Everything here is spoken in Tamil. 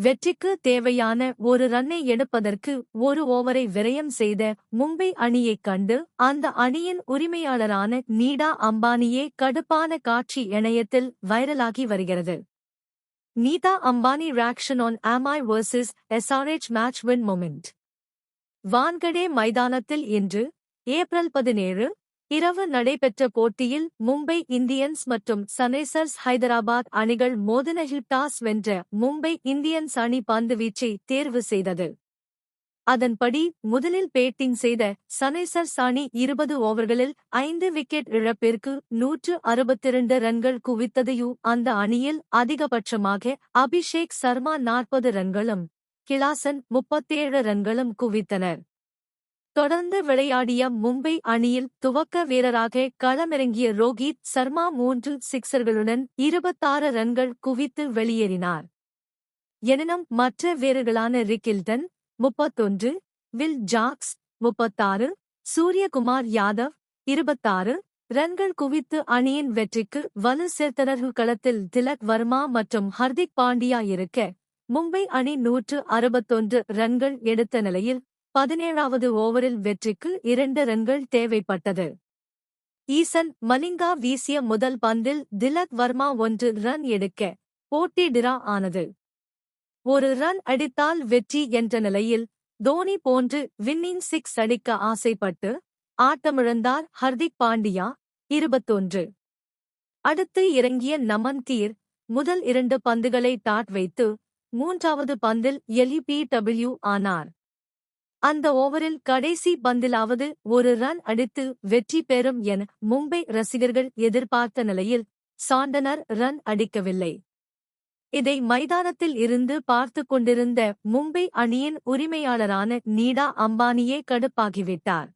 வெற்றிக்கு தேவையான ஒரு ரன்னை எடுப்பதற்கு ஒரு ஓவரை விரயம் செய்த மும்பை அணியைக் கண்டு அந்த அணியின் உரிமையாளரான நீடா அம்பானியே கடுப்பான காட்சி இணையத்தில் வைரலாகி வருகிறது. நீதா Ambani reaction on AMI vs SRH match win moment. Wankhede மைதானத்தில் இன்று ஏப்ரல் 17 இரவு நடைபெற்ற போட்டியில் மும்பை இந்தியன்ஸ் மற்றும் சன்ரைசர்ஸ் ஹைதராபாத் அணிகள் மோதின டாஸ் வென்ற மும்பை இந்தியன்ஸ் அணி பந்துவீச்சை தேர்வு செய்தது. அதன்படி முதலில் பேட்டிங் செய்த சன்ரைசர்ஸ் அணி 20 ஓவர்களில் 5 விக்கெட் இழப்பிற்கு 162 ரன்கள் குவித்ததையு அந்த அணியில் அதிகபட்சமாக அபிஷேக் சர்மா 40 ரன்களும் கிளாசன் 37 ரன்களும் குவித்தனர். தொடர்ந்து விளையாடிய மும்பை அணியில் துவக்க வீரராக களமிறங்கிய ரோஹித் சர்மா 3 சிக்சர்களுடன் 26 ரன்கள் குவித்து வெளியேறினார். எனினும் மற்ற வீரர்களான Rickelton 31, Will Jacks 36, Suryakumar Yadav 26 ரன்கள் குவித்து அணியின் வெற்றிக்கு வலு சேர்த்தனர். களத்தில் திலக் வர்மா மற்றும் ஹர்திக் பாண்டியா இருக்க மும்பை அணி 161 ரன்கள் எடுத்த நிலையில் 17வது ஓவரில் வெற்றிக்கு 2 ரன்கள் தேவைப்பட்டது. ஈசன் மலிங்கா வீசிய முதல் பந்தில் திலக் வர்மா 1 ரன் எடுக்க போட்டி டிரா ஆனது. ஒரு ரன் அடித்தால் வெற்றி என்ற நிலையில் தோனி போன்று வின்னிங் 6 அடிக்க ஆசைப்பட்டு ஆட்டமிழந்தார் ஹர்திக் பாண்டியா 21. அடுத்து இறங்கிய நமன் தீர் முதல் 2 பந்துகளை டாட் வைத்து 3வது பந்தில் LBW ஆனார். அந்த ஓவரில் கடைசி பந்திலாவது ஒரு ரன் அடித்து வெற்றி பெறும் என மும்பை ரசிகர்கள் எதிர்பார்த்த நிலையில் சாண்டனர் ரன் அடிக்கவில்லை. இதை மைதானத்தில் இருந்து பார்த்துக் கொண்டிருந்த மும்பை அணியின் உரிமையாளரான நீடா அம்பானியே கடுப்பாகிவிட்டார்.